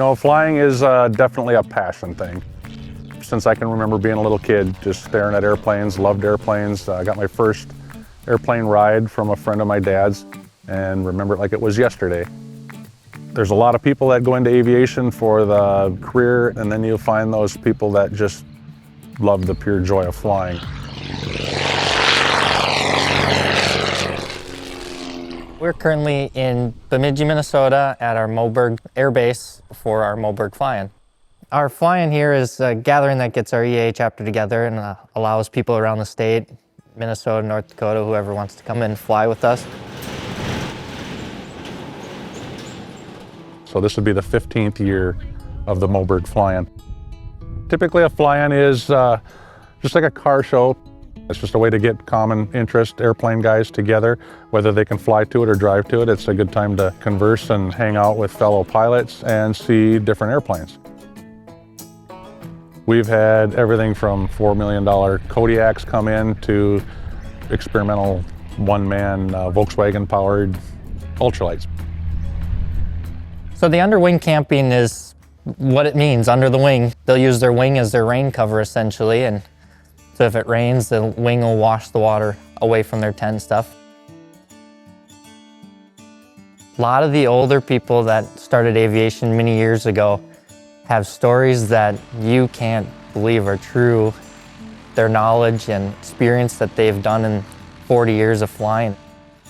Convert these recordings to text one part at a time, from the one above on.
know, flying is definitely a passion thing. Since I can remember being a little kid, just staring at airplanes, loved airplanes. I got my first airplane ride from a friend of my dad's and remember it like it was yesterday. There's a lot of people that go into aviation for the career, and then you'll find those people that just love the pure joy of flying. We're currently in Bemidji, Minnesota at our Moberg Air Base for our Moberg Fly-In. Our fly-in here is a gathering that gets our EAA chapter together and allows people around the state, Minnesota, North Dakota, whoever wants to come in and fly with us. So this would be the 15th year of the Moberg Fly-In. Typically a fly-in is just like a car show. It's just a way to get common interest airplane guys together, whether they can fly to it or drive to it. It's a good time to converse and hang out with fellow pilots and see different airplanes. We've had everything from $4 million Kodiaks come in to experimental one-man Volkswagen-powered ultralights. So the underwing camping is what it means, under the wing. They'll use their wing as their rain cover essentially, and so if it rains, the wing will wash the water away from their tent and stuff. A lot of the older people that started aviation many years ago have stories that you can't believe are true. Their knowledge and experience that they've done in 40 years of flying.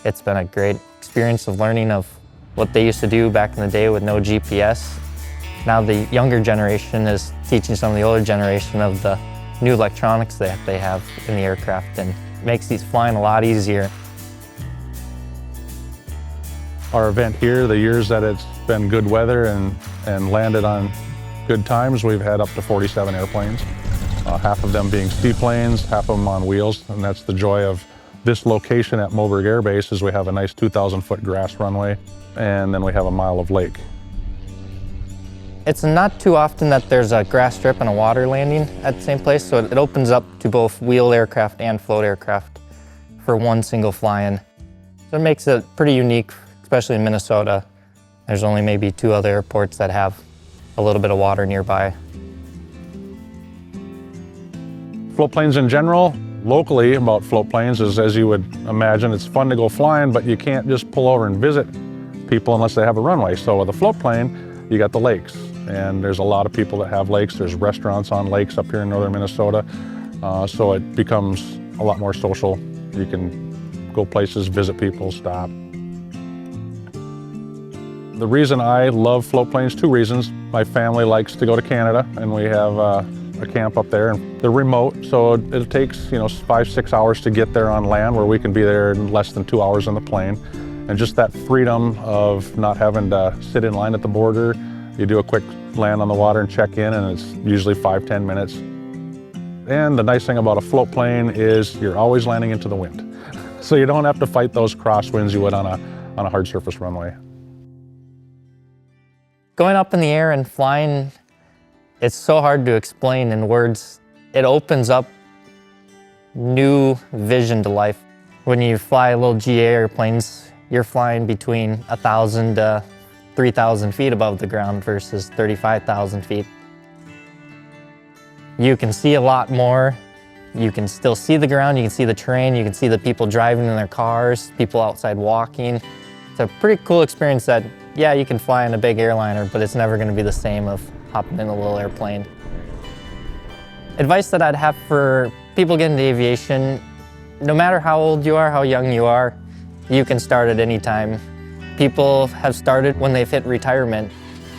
It's been a great experience of learning of what they used to do back in the day with no GPS. Now the younger generation is teaching some of the older generation of the new electronics that they have in the aircraft, and makes these flying a lot easier. Our event here, the years that it's been good weather and landed on good times, we've had up to 47 airplanes. Half of them being seaplanes, half of them on wheels, and that's the joy of this location at Moberg Air Base is we have a nice 2,000-foot grass runway, and then we have a mile of lake. It's not too often that there's a grass strip and a water landing at the same place, so it opens up to both wheel aircraft and float aircraft for one single fly-in. So it makes it pretty unique, especially in Minnesota. There's only maybe 2 other airports that have a little bit of water nearby. Float planes in general, locally about float planes is, as you would imagine, it's fun to go flying, but you can't just pull over and visit people unless they have a runway. So with a float plane, you got the lakes, and there's a lot of people that have lakes. There's restaurants on lakes up here in northern Minnesota, so it becomes a lot more social. You can go places, visit people, stop. The reason I love float planes, 2 reasons. My family likes to go to Canada, and we have a camp up there, and they're remote, so it takes 5-6 hours to get there on land, where we can be there in less than 2 hours in the plane. And just that freedom of not having to sit in line at the border. You do a quick land on the water and check in, and it's usually 5-10 minutes. And the nice thing about a float plane is you're always landing into the wind. So you don't have to fight those crosswinds you would on a hard surface runway. Going up in the air and flying, it's so hard to explain in words. It opens up new vision to life. When you fly little GA airplanes, you're flying between 1,000 to 3,000 feet above the ground versus 35,000 feet. You can see a lot more. You can still see the ground, you can see the terrain, you can see the people driving in their cars, people outside walking. It's a pretty cool experience that, yeah, you can fly in a big airliner, but it's never gonna be the same of hopping in a little airplane. Advice that I'd have for people getting into aviation, no matter how old you are, how young you are, you can start at any time. People have started when they've hit retirement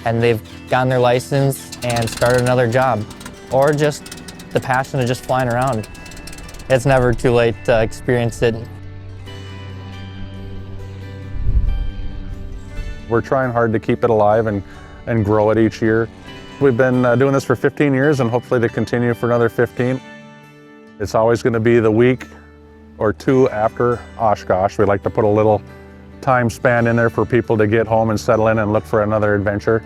and they've gotten their license and started another job, or just the passion of just flying around. It's never too late to experience it. We're trying hard to keep it alive and grow it each year. We've been doing this for 15 years and hopefully to continue for another 15. It's always going to be the week or 2 after Oshkosh. We like to put a little time span in there for people to get home and settle in and look for another adventure.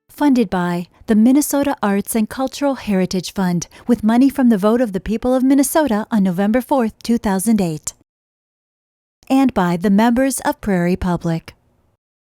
Funded by the Minnesota Arts and Cultural Heritage Fund, with money from the vote of the people of Minnesota on November 4, 2008. and by the members of Prairie Public.